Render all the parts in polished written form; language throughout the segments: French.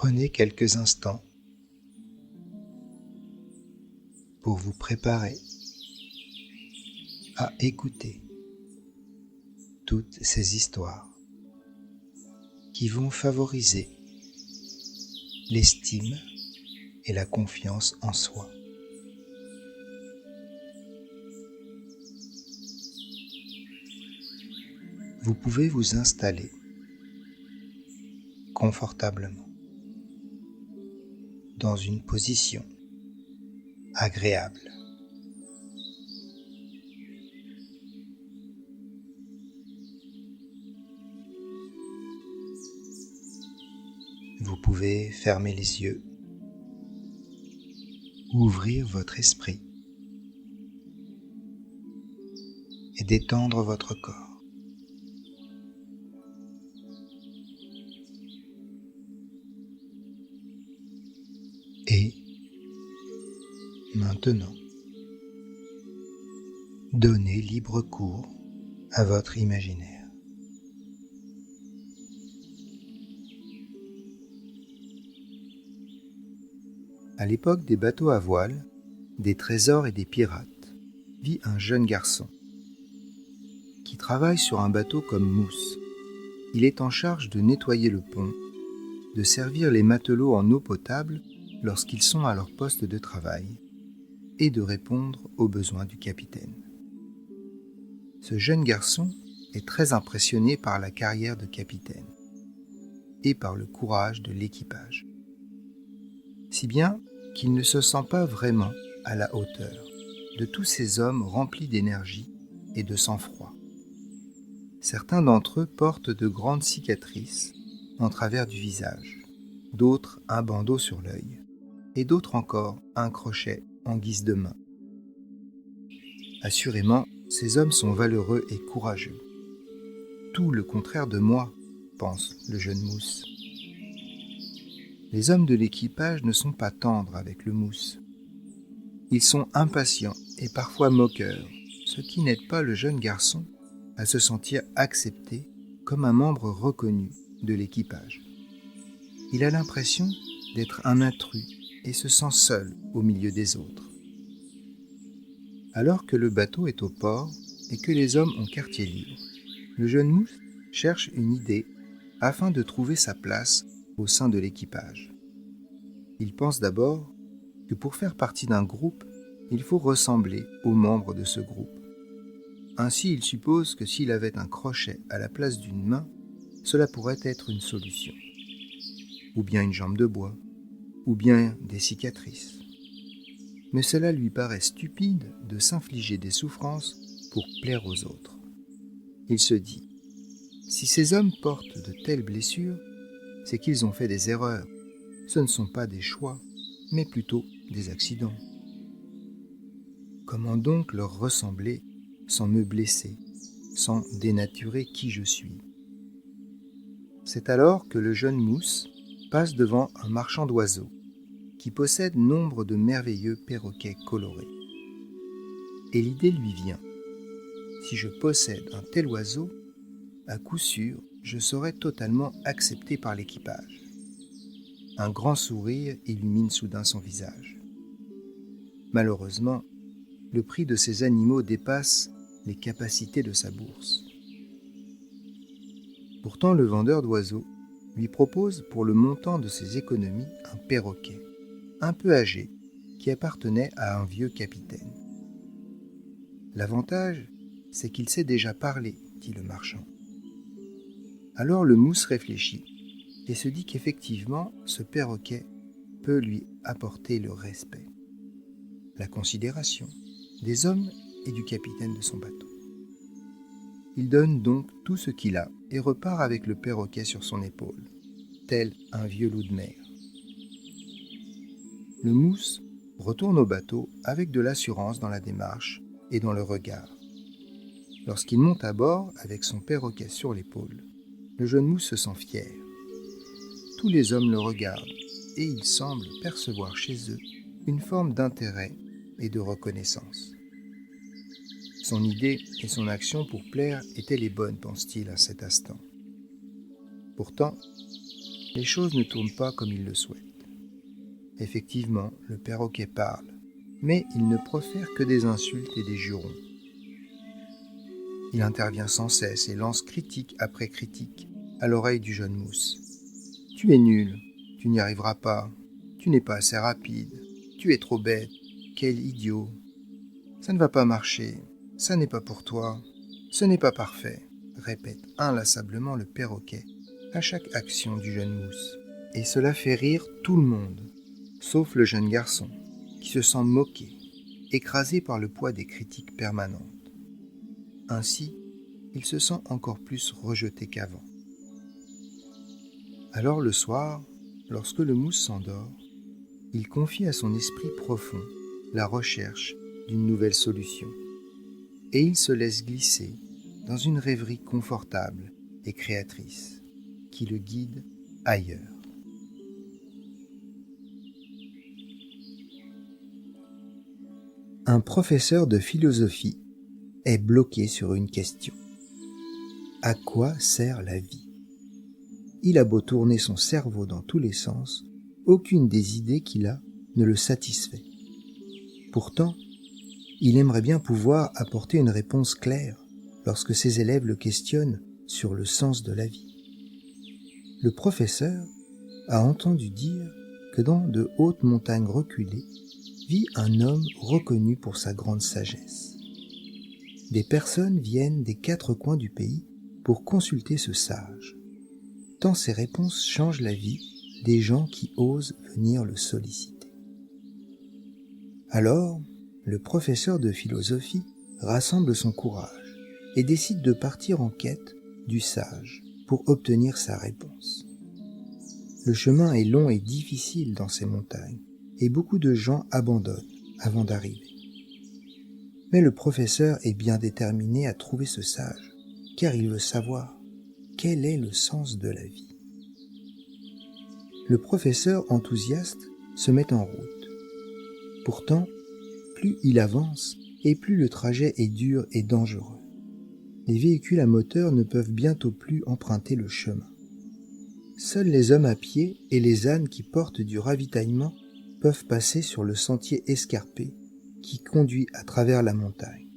Prenez quelques instants pour vous préparer à écouter toutes ces histoires qui vont favoriser l'estime et la confiance en soi. Vous pouvez vous installer confortablement dans une position agréable. Vous pouvez fermer les yeux, ouvrir votre esprit et détendre votre corps. Et maintenant, donnez libre cours à votre imaginaire. À l'époque des bateaux à voile, des trésors et des pirates, vit un jeune garçon qui travaille sur un bateau comme mousse. Il est en charge de nettoyer le pont, de servir les matelots en eau potable lorsqu'ils sont à leur poste de travail et de répondre aux besoins du capitaine. Ce jeune garçon est très impressionné par la carrière de capitaine et par le courage de l'équipage, si bien qu'il ne se sent pas vraiment à la hauteur de tous ces hommes remplis d'énergie et de sang-froid. Certains d'entre eux portent de grandes cicatrices en travers du visage, d'autres un bandeau sur l'œil, et d'autres encore un crochet en guise de main. Assurément, ces hommes sont valeureux et courageux. Tout le contraire de moi, pense le jeune mousse. Les hommes de l'équipage ne sont pas tendres avec le mousse. Ils sont impatients et parfois moqueurs, ce qui n'aide pas le jeune garçon à se sentir accepté comme un membre reconnu de l'équipage. Il a l'impression d'être un intrus et se sent seul au milieu des autres. Alors que le bateau est au port et que les hommes ont quartier libre, le jeune mousse cherche une idée afin de trouver sa place au sein de l'équipage. Il pense d'abord que pour faire partie d'un groupe, il faut ressembler aux membres de ce groupe. Ainsi, il suppose que s'il avait un crochet à la place d'une main, cela pourrait être une solution. Ou bien une jambe de bois, ou bien des cicatrices. Mais cela lui paraît stupide de s'infliger des souffrances pour plaire aux autres. Il se dit, si ces hommes portent de telles blessures, c'est qu'ils ont fait des erreurs. Ce ne sont pas des choix, mais plutôt des accidents. Comment donc leur ressembler sans me blesser, sans dénaturer qui je suis ? C'est alors que le jeune mousse passe devant un marchand d'oiseaux qui possède nombre de merveilleux perroquets colorés. Et l'idée lui vient. Si je possède un tel oiseau, à coup sûr, je serai totalement accepté par l'équipage. Un grand sourire illumine soudain son visage. Malheureusement, le prix de ces animaux dépasse les capacités de sa bourse. Pourtant, le vendeur d'oiseaux lui propose pour le montant de ses économies un perroquet, un peu âgé, qui appartenait à un vieux capitaine. L'avantage, c'est qu'il sait déjà parler, dit le marchand. Alors le mousse réfléchit et se dit qu'effectivement, ce perroquet peut lui apporter le respect, la considération des hommes et du capitaine de son bateau. Il donne donc tout ce qu'il a et repart avec le perroquet sur son épaule, tel un vieux loup de mer. Le mousse retourne au bateau avec de l'assurance dans la démarche et dans le regard. Lorsqu'il monte à bord avec son perroquet sur l'épaule, le jeune mousse se sent fier. Tous les hommes le regardent et il semble percevoir chez eux une forme d'intérêt et de reconnaissance. Son idée et son action pour plaire étaient les bonnes, pense-t-il à cet instant. Pourtant, les choses ne tournent pas comme il le souhaite. Effectivement, le perroquet parle, mais il ne profère que des insultes et des jurons. Il intervient sans cesse et lance critique après critique à l'oreille du jeune mousse. « Tu es nul, tu n'y arriveras pas, tu n'es pas assez rapide, tu es trop bête, quel idiot. Ça ne va pas marcher, ça n'est pas pour toi, ce n'est pas parfait », répète inlassablement le perroquet à chaque action du jeune mousse. Et cela fait rire tout le monde, sauf le jeune garçon, qui se sent moqué, écrasé par le poids des critiques permanentes. Ainsi, il se sent encore plus rejeté qu'avant. Alors le soir, lorsque le mousse s'endort, il confie à son esprit profond la recherche d'une nouvelle solution. Et il se laisse glisser dans une rêverie confortable et créatrice qui le guide ailleurs. Un professeur de philosophie est bloqué sur une question. À quoi sert la vie ? Il a beau tourner son cerveau dans tous les sens, aucune des idées qu'il a ne le satisfait. Pourtant, il aimerait bien pouvoir apporter une réponse claire lorsque ses élèves le questionnent sur le sens de la vie. Le professeur a entendu dire que dans de hautes montagnes reculées vit un homme reconnu pour sa grande sagesse. Des personnes viennent des 4 coins du pays pour consulter ce sage, tant ses réponses changent la vie des gens qui osent venir le solliciter. Alors, le professeur de philosophie rassemble son courage et décide de partir en quête du sage pour obtenir sa réponse. Le chemin est long et difficile dans ces montagnes et beaucoup de gens abandonnent avant d'arriver. Mais le professeur est bien déterminé à trouver ce sage, car il veut savoir quel est le sens de la vie. Le professeur enthousiaste se met en route. Pourtant, plus il avance et plus le trajet est dur et dangereux. Les véhicules à moteur ne peuvent bientôt plus emprunter le chemin. Seuls les hommes à pied et les ânes qui portent du ravitaillement peuvent passer sur le sentier escarpé qui conduit à travers la montagne.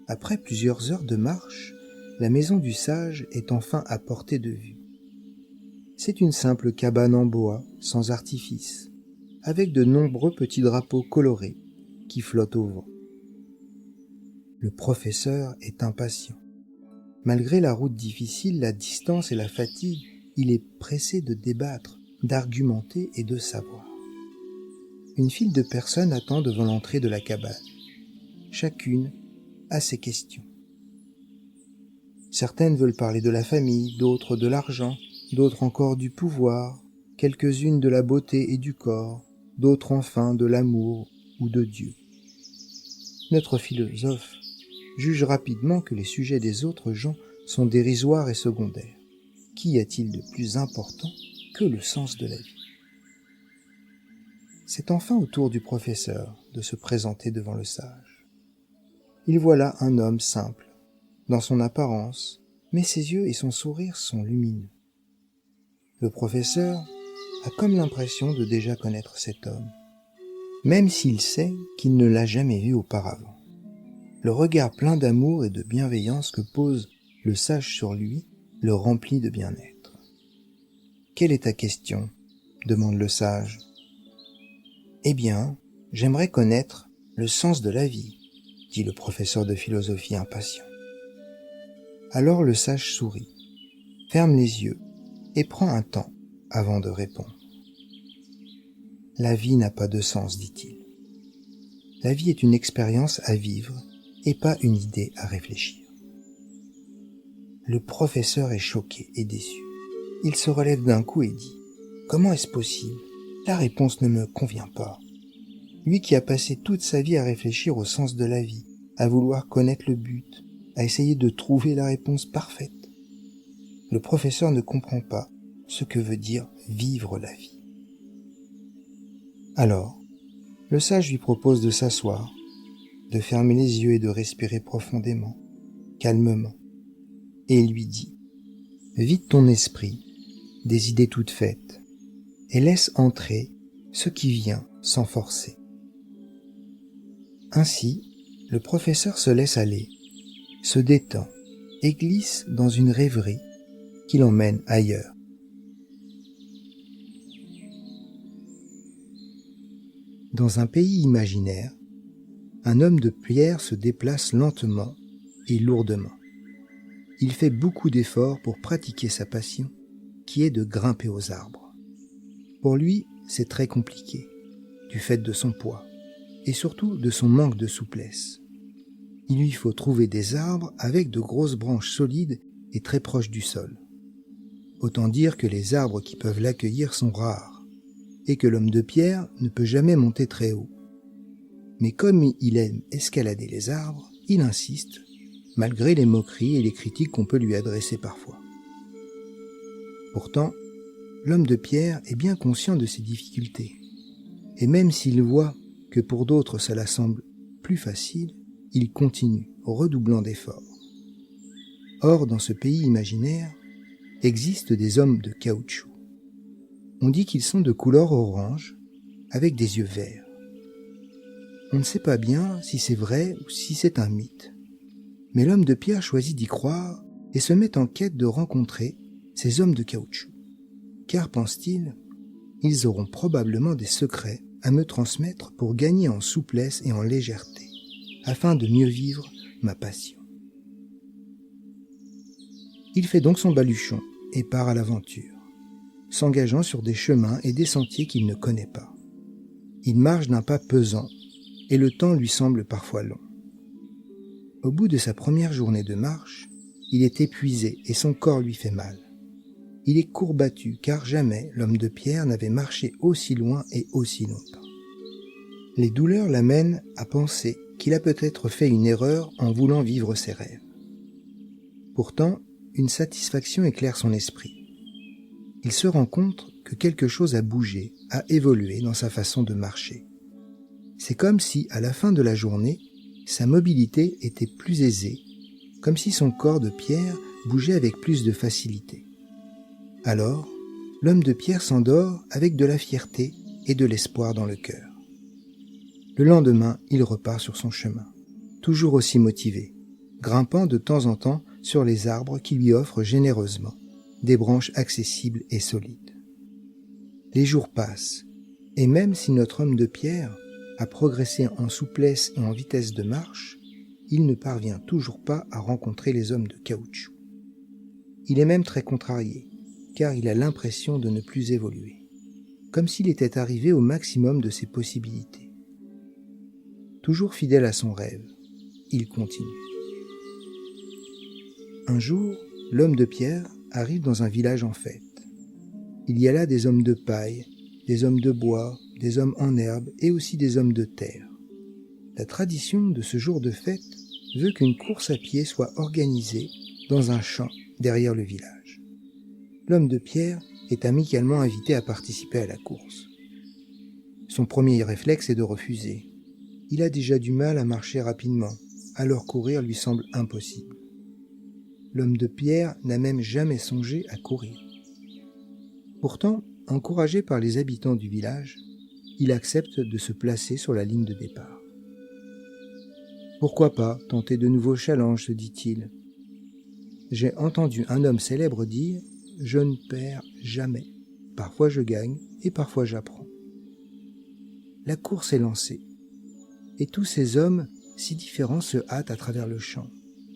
Après plusieurs heures de marche, la maison du sage est enfin à portée de vue. C'est une simple cabane en bois, sans artifice, avec de nombreux petits drapeaux colorés qui flottent au vent. Le professeur est impatient. Malgré la route difficile, la distance et la fatigue, il est pressé de débattre, d'argumenter et de savoir. Une file de personnes attend devant l'entrée de la cabane. Chacune a ses questions. Certaines veulent parler de la famille, d'autres de l'argent, d'autres encore du pouvoir, quelques-unes de la beauté et du corps, d'autres enfin de l'amour ou de Dieu. Notre philosophe juge rapidement que les sujets des autres gens sont dérisoires et secondaires. Qu'y a-t-il de plus important que le sens de la vie ? C'est enfin au tour du professeur de se présenter devant le sage. Il voit là un homme simple, dans son apparence, mais ses yeux et son sourire sont lumineux. Le professeur a comme l'impression de déjà connaître cet homme, même s'il sait qu'il ne l'a jamais vu auparavant. Le regard plein d'amour et de bienveillance que pose le sage sur lui le remplit de bien-être. « Quelle est ta question ?» demande le sage. « Eh bien, j'aimerais connaître le sens de la vie, » dit le professeur de philosophie impatient. Alors le sage sourit, ferme les yeux et prend un temps avant de répondre. « La vie n'a pas de sens, dit-il. La vie est une expérience à vivre et pas une idée à réfléchir. » Le professeur est choqué et déçu. Il se relève d'un coup et dit « Comment est-ce possible ? La réponse ne me convient pas. » Lui qui a passé toute sa vie à réfléchir au sens de la vie, à vouloir connaître le but, à essayer de trouver la réponse parfaite. Le professeur ne comprend pas ce que veut dire vivre la vie. Alors, le sage lui propose de s'asseoir, de fermer les yeux et de respirer profondément, calmement. Et il lui dit « Vide ton esprit, des idées toutes faites, et laisse entrer ce qui vient sans forcer. Ainsi, le professeur se laisse aller, se détend et glisse dans une rêverie qui l'emmène ailleurs. Dans un pays imaginaire, un homme de pierre se déplace lentement et lourdement. Il fait beaucoup d'efforts pour pratiquer sa passion, qui est de grimper aux arbres. Pour lui, c'est très compliqué, du fait de son poids, et surtout de son manque de souplesse. Il lui faut trouver des arbres avec de grosses branches solides et très proches du sol. Autant dire que les arbres qui peuvent l'accueillir sont rares, et que l'homme de pierre ne peut jamais monter très haut. Mais comme il aime escalader les arbres, il insiste, malgré les moqueries et les critiques qu'on peut lui adresser parfois. Pourtant, l'homme de pierre est bien conscient de ses difficultés, et même s'il voit que pour d'autres cela semble plus facile, il continue, redoublant d'efforts. Or, dans ce pays imaginaire, existent des hommes de caoutchouc. On dit qu'ils sont de couleur orange, avec des yeux verts. On ne sait pas bien si c'est vrai ou si c'est un mythe. Mais l'homme de pierre choisit d'y croire et se met en quête de rencontrer ces hommes de caoutchouc. Car, pense-t-il, ils auront probablement des secrets à me transmettre pour gagner en souplesse et en légèreté, afin de mieux vivre ma passion. Il fait donc son baluchon et part à l'aventure, s'engageant sur des chemins et des sentiers qu'il ne connaît pas. Il marche d'un pas pesant et le temps lui semble parfois long. Au bout de sa première journée de marche, il est épuisé et son corps lui fait mal. Il est courbattu car jamais l'homme de pierre n'avait marché aussi loin et aussi longtemps. Les douleurs l'amènent à penser qu'il a peut-être fait une erreur en voulant vivre ses rêves. Pourtant, une satisfaction éclaire son esprit. Il se rend compte que quelque chose a bougé, a évolué dans sa façon de marcher. C'est comme si, à la fin de la journée, sa mobilité était plus aisée, comme si son corps de pierre bougeait avec plus de facilité. Alors, l'homme de pierre s'endort avec de la fierté et de l'espoir dans le cœur. Le lendemain, il repart sur son chemin, toujours aussi motivé, grimpant de temps en temps sur les arbres qui lui offrent généreusement des branches accessibles et solides. Les jours passent, et même si notre homme de pierre a progressé en souplesse et en vitesse de marche, il ne parvient toujours pas à rencontrer les hommes de caoutchouc. Il est même très contrarié, car il a l'impression de ne plus évoluer, comme s'il était arrivé au maximum de ses possibilités. Toujours fidèle à son rêve, il continue. Un jour, l'homme de pierre arrive dans un village en fête. Il y a là des hommes de paille, des hommes de bois, des hommes en herbe et aussi des hommes de terre. La tradition de ce jour de fête veut qu'une course à pied soit organisée dans un champ derrière le village. L'homme de pierre est amicalement invité à participer à la course. Son premier réflexe est de refuser. Il a déjà du mal à marcher rapidement, alors courir lui semble impossible. L'homme de pierre n'a même jamais songé à courir. Pourtant, encouragé par les habitants du village, il accepte de se placer sur la ligne de départ. Pourquoi pas tenter de nouveaux challenges, se dit-il. J'ai entendu un homme célèbre dire « Je ne perds jamais. Parfois je gagne et parfois j'apprends. » La course est lancée. Et tous ces hommes si différents se hâtent à travers le champ.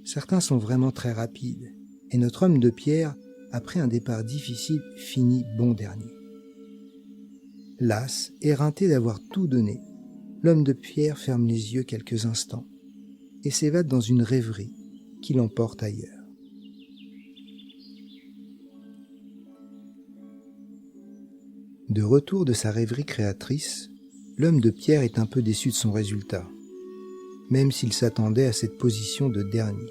Certains sont vraiment très rapides, et notre homme de pierre, après un départ difficile, finit bon dernier. Las, éreinté d'avoir tout donné, l'homme de pierre ferme les yeux quelques instants et s'évade dans une rêverie qui l'emporte ailleurs. De retour de sa rêverie créatrice, l'homme de pierre est un peu déçu de son résultat, même s'il s'attendait à cette position de dernier.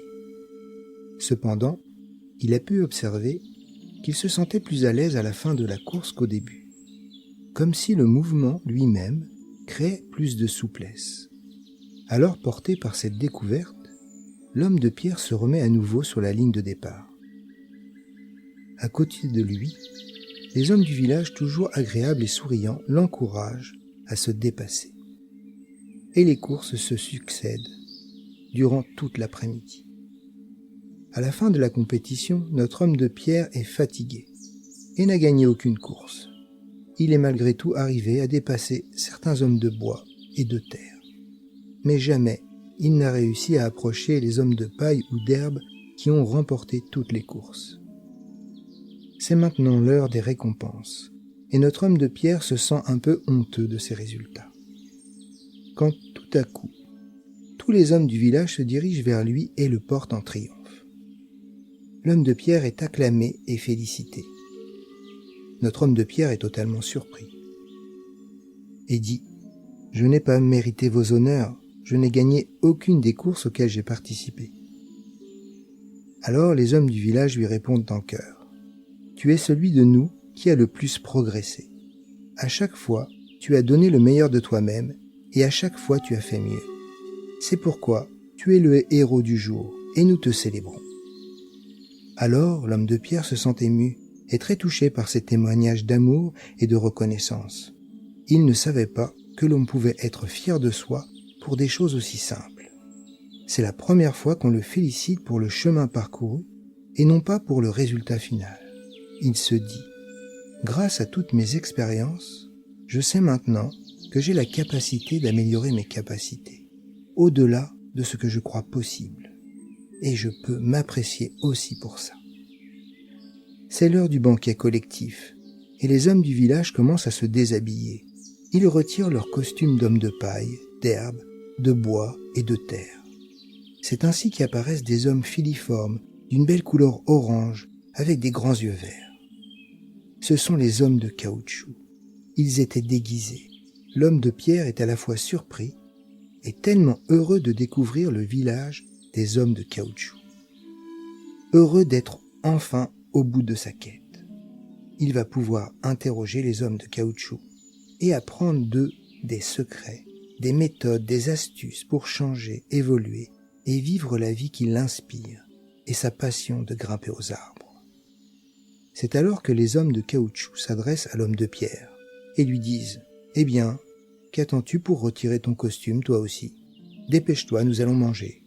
Cependant, il a pu observer qu'il se sentait plus à l'aise à la fin de la course qu'au début, comme si le mouvement lui-même créait plus de souplesse. Alors, porté par cette découverte, l'homme de pierre se remet à nouveau sur la ligne de départ. À côté de lui, les hommes du village, toujours agréables et souriants, l'encouragent à se dépasser. Et les courses se succèdent durant toute l'après-midi. À la fin de la compétition, notre homme de pierre est fatigué et n'a gagné aucune course. Il est malgré tout arrivé à dépasser certains hommes de bois et de terre. Mais jamais il n'a réussi à approcher les hommes de paille ou d'herbe qui ont remporté toutes les courses. C'est maintenant l'heure des récompenses, et notre homme de pierre se sent un peu honteux de ses résultats. Quand tout à coup, tous les hommes du village se dirigent vers lui et le portent en triomphe. L'homme de pierre est acclamé et félicité. Notre homme de pierre est totalement surpris et dit « Je n'ai pas mérité vos honneurs, je n'ai gagné aucune des courses auxquelles j'ai participé. » Alors les hommes du village lui répondent en chœur « Tu es celui de nous qui a le plus progressé. À chaque fois, tu as donné le meilleur de toi-même et à chaque fois tu as fait mieux. C'est pourquoi tu es le héros du jour et nous te célébrons. » Alors l'homme de pierre se sent ému et très touché par ces témoignages d'amour et de reconnaissance. Il ne savait pas que l'on pouvait être fier de soi pour des choses aussi simples. C'est la première fois qu'on le félicite pour le chemin parcouru et non pas pour le résultat final. Il se dit « Grâce à toutes mes expériences, je sais maintenant que j'ai la capacité d'améliorer mes capacités, au-delà de ce que je crois possible, et je peux m'apprécier aussi pour ça. » C'est l'heure du banquet collectif, et les hommes du village commencent à se déshabiller. Ils retirent leurs costumes d'hommes de paille, d'herbe, de bois et de terre. C'est ainsi qu'apparaissent des hommes filiformes, d'une belle couleur orange, avec des grands yeux verts. Ce sont les hommes de caoutchouc. Ils étaient déguisés. L'homme de pierre est à la fois surpris et tellement heureux de découvrir le village des hommes de caoutchouc. Heureux d'être enfin au bout de sa quête. Il va pouvoir interroger les hommes de caoutchouc et apprendre d'eux des secrets, des méthodes, des astuces pour changer, évoluer et vivre la vie qui l'inspire et sa passion de grimper aux arbres. C'est alors que les hommes de caoutchouc s'adressent à l'homme de pierre et lui disent « Eh bien, qu'attends-tu pour retirer ton costume toi aussi ? Dépêche-toi, nous allons manger. »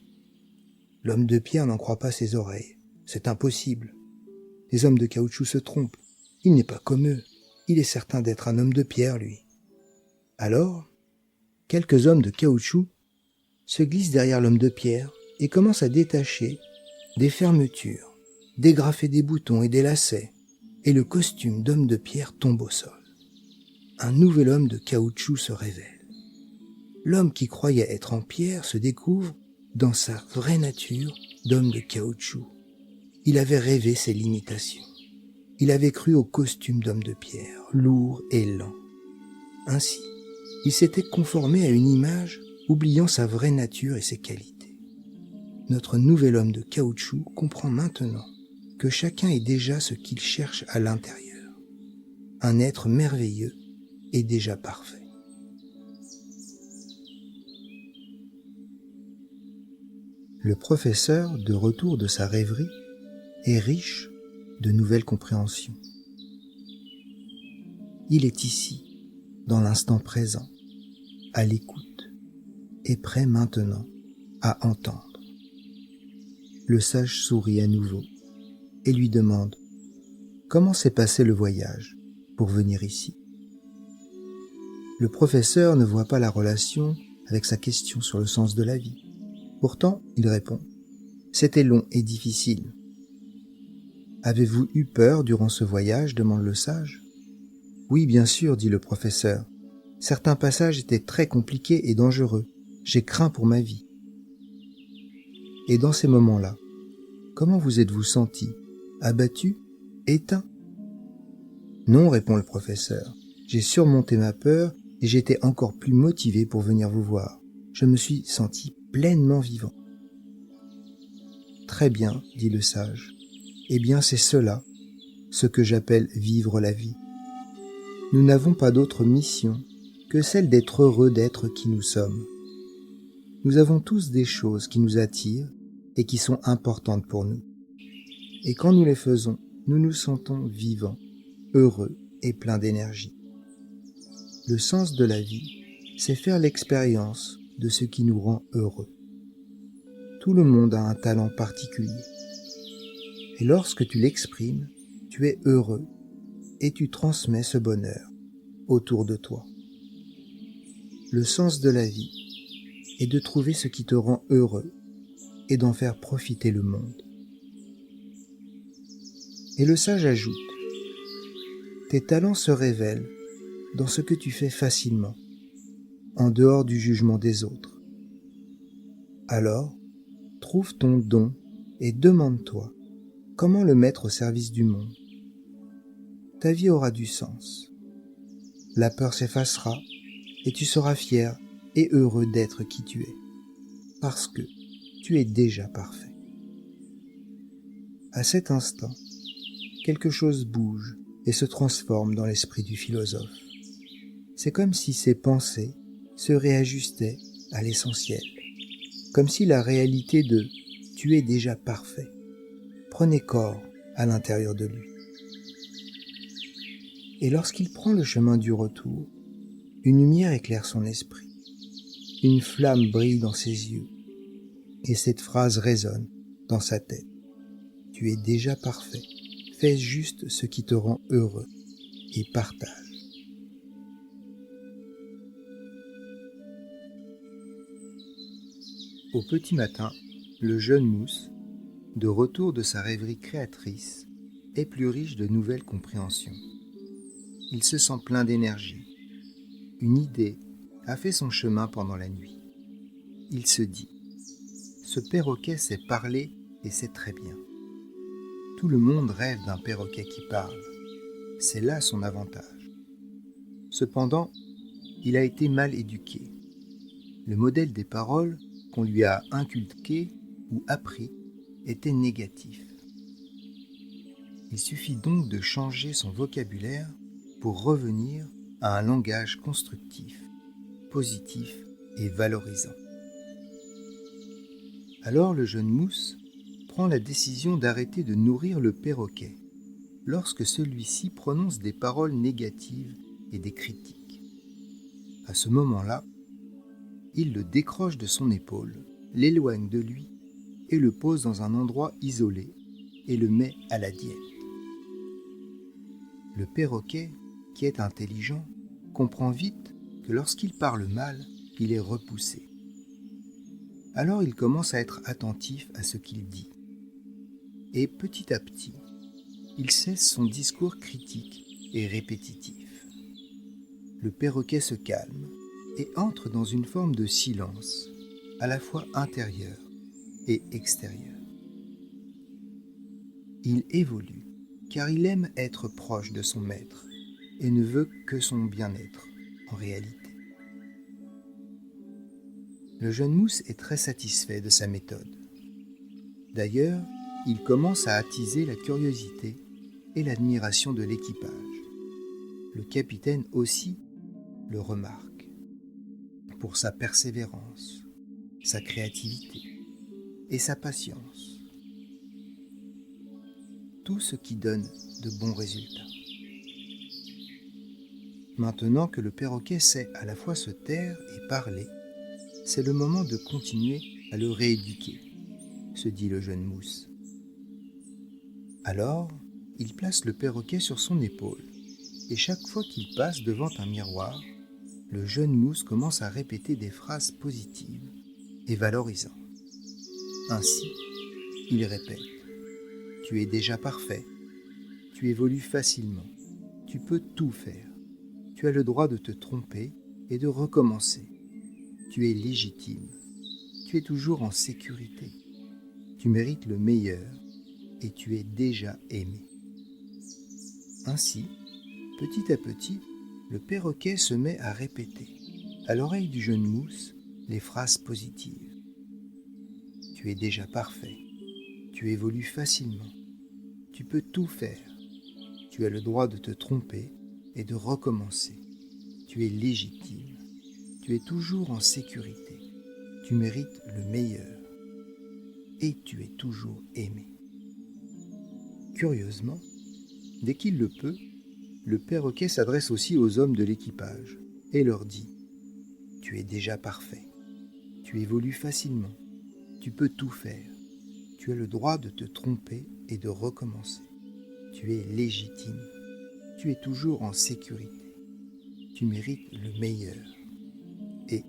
L'homme de pierre n'en croit pas ses oreilles. C'est impossible. Les hommes de caoutchouc se trompent. Il n'est pas comme eux. Il est certain d'être un homme de pierre, lui. Alors, quelques hommes de caoutchouc se glissent derrière l'homme de pierre et commencent à détacher des fermetures, dégrafer des boutons et des lacets, et le costume d'homme de pierre tombe au sol. Un nouvel homme de caoutchouc se révèle. L'homme qui croyait être en pierre se découvre dans sa vraie nature d'homme de caoutchouc. Il avait rêvé ses limitations. Il avait cru au costume d'homme de pierre, lourd et lent. Ainsi, il s'était conformé à une image, oubliant sa vraie nature et ses qualités. Notre nouvel homme de caoutchouc comprend maintenant que chacun est déjà ce qu'il cherche à l'intérieur. Un être merveilleux et déjà parfait. Le professeur, de retour de sa rêverie, est riche de nouvelles compréhensions. Il est ici, dans l'instant présent, à l'écoute, et prêt maintenant à entendre. Le sage sourit à nouveau et lui demande « Comment s'est passé le voyage pour venir ici ?» Le professeur ne voit pas la relation avec sa question sur le sens de la vie. Pourtant, il répond « C'était long et difficile. » « Avez-vous eu peur durant ce voyage ?» demande le sage. « Oui, bien sûr, dit le professeur. Certains passages étaient très compliqués et dangereux. J'ai craint pour ma vie. » Et dans ces moments-là, comment vous êtes-vous senti? Abattu? Éteint? Non, répond le professeur. J'ai surmonté ma peur et j'étais encore plus motivé pour venir vous voir. Je me suis senti pleinement vivant. Très bien, dit le sage. Eh bien, c'est cela, ce que j'appelle vivre la vie. Nous n'avons pas d'autre mission que celle d'être heureux d'être qui nous sommes. Nous avons tous des choses qui nous attirent et qui sont importantes pour nous. Et quand nous les faisons, nous nous sentons vivants heureux et plein d'énergie. Le sens de la vie, c'est faire l'expérience de ce qui nous rend heureux. Tout le monde a un talent particulier. Et lorsque tu l'exprimes, tu es heureux et tu transmets ce bonheur autour de toi. Le sens de la vie est de trouver ce qui te rend heureux et d'en faire profiter le monde. Et le sage ajoute, tes talents se révèlent dans ce que tu fais facilement, en dehors du jugement des autres. Alors, trouve ton don et demande-toi comment le mettre au service du monde. Ta vie aura du sens. La peur s'effacera et tu seras fier et heureux d'être qui tu es, parce que tu es déjà parfait. À cet instant, quelque chose bouge et se transforme dans l'esprit du philosophe. C'est comme si ses pensées se réajustaient à l'essentiel, comme si la réalité de « tu es déjà parfait » prenait corps à l'intérieur de lui. Et lorsqu'il prend le chemin du retour, une lumière éclaire son esprit, une flamme brille dans ses yeux, et cette phrase résonne dans sa tête. Tu es déjà parfait, fais juste ce qui te rend heureux et partage. Au petit matin, le jeune Mousse, de retour de sa rêverie créatrice, est plus riche de nouvelles compréhensions. Il se sent plein d'énergie. Une idée a fait son chemin pendant la nuit. Il se dit « Ce perroquet sait parler et c'est très bien. Tout le monde rêve d'un perroquet qui parle. C'est là son avantage. Cependant, il a été mal éduqué. Le modèle des paroles qu'on lui a inculqué ou appris était négatif. Il suffit donc de changer son vocabulaire pour revenir à un langage constructif, positif et valorisant. Alors le jeune Mousse prend la décision d'arrêter de nourrir le perroquet lorsque celui-ci prononce des paroles négatives et des critiques. À ce moment-là, il le décroche de son épaule, l'éloigne de lui et le pose dans un endroit isolé et le met à la diète. Le perroquet, qui est intelligent, comprend vite que lorsqu'il parle mal, il est repoussé. Alors il commence à être attentif à ce qu'il dit. Et petit à petit, il cesse son discours critique et répétitif. Le perroquet se calme et entre dans une forme de silence, à la fois intérieur et extérieur. Il évolue, car il aime être proche de son maître et ne veut que son bien-être, en réalité. Le jeune Mousse est très satisfait de sa méthode. D'ailleurs, il commence à attiser la curiosité et l'admiration de l'équipage. Le capitaine aussi le remarque pour sa persévérance, sa créativité et sa patience. Tout ce qui donne de bons résultats. Maintenant que le perroquet sait à la fois se taire et parler, c'est le moment de continuer à le rééduquer, se dit le jeune Mousse. Alors, il place le perroquet sur son épaule, et chaque fois qu'il passe devant un miroir, le jeune Mousse commence à répéter des phrases positives et valorisantes. Ainsi, il répète « Tu es déjà parfait, tu évolues facilement, tu peux tout faire, tu as le droit de te tromper et de recommencer, tu es légitime, tu es toujours en sécurité, tu mérites le meilleur et tu es déjà aimé. » Ainsi, petit à petit, le perroquet se met à répéter, à l'oreille du jeune Mousse, les phrases positives. Tu es déjà parfait, tu évolues facilement, tu peux tout faire, tu as le droit de te tromper et de recommencer, tu es légitime, tu es toujours en sécurité, tu mérites le meilleur et tu es toujours aimé. Curieusement, dès qu'il le peut, Le perroquet s'adresse aussi aux hommes de l'équipage et leur dit « Tu es déjà parfait, tu évolues facilement, tu peux tout faire, tu as le droit de te tromper et de recommencer, tu es légitime, tu es toujours en sécurité, tu mérites le meilleur et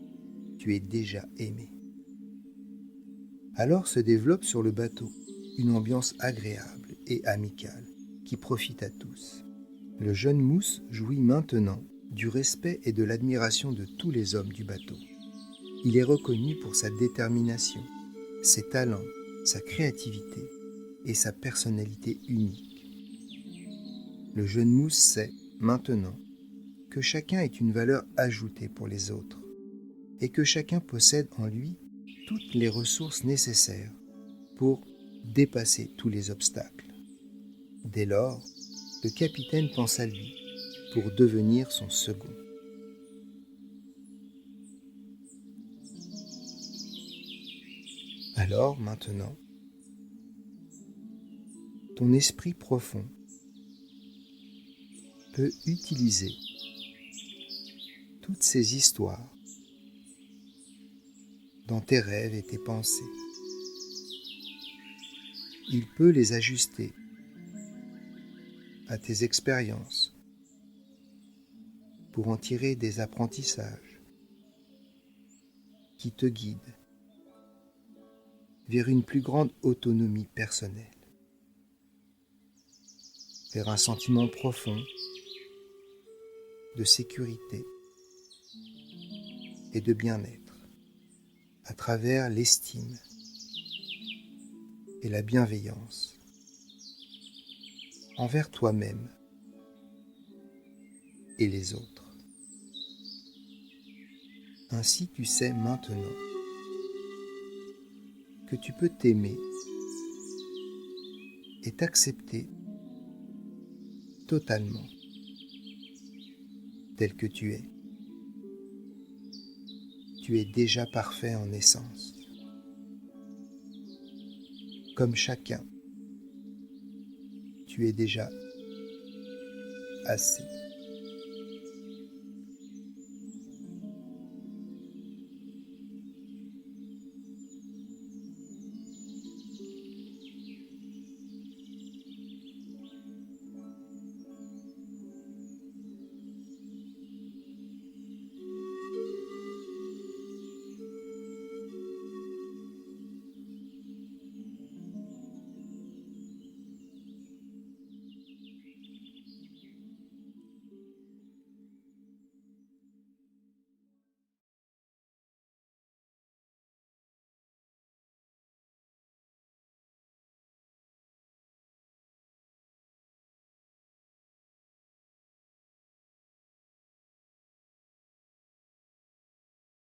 tu es déjà aimé. » Alors se développe sur le bateau une ambiance agréable et amicale qui profite à tous. Le jeune Mousse jouit maintenant du respect et de l'admiration de tous les hommes du bateau. Il est reconnu pour sa détermination, ses talents, sa créativité et sa personnalité unique. Le jeune Mousse sait, maintenant, que chacun est une valeur ajoutée pour les autres et que chacun possède en lui toutes les ressources nécessaires pour dépasser tous les obstacles. Dès lors, le capitaine pense à lui pour devenir son second. Alors, maintenant, ton esprit profond peut utiliser toutes ces histoires dans tes rêves et tes pensées. Il peut les ajuster à tes expériences pour en tirer des apprentissages qui te guident vers une plus grande autonomie personnelle, vers un sentiment profond de sécurité et de bien-être à travers l'estime et la bienveillance envers toi-même et les autres. Ainsi tu sais maintenant que tu peux t'aimer et t'accepter totalement tel que tu es. Tu es déjà parfait en essence. Comme chacun, tu es déjà assez.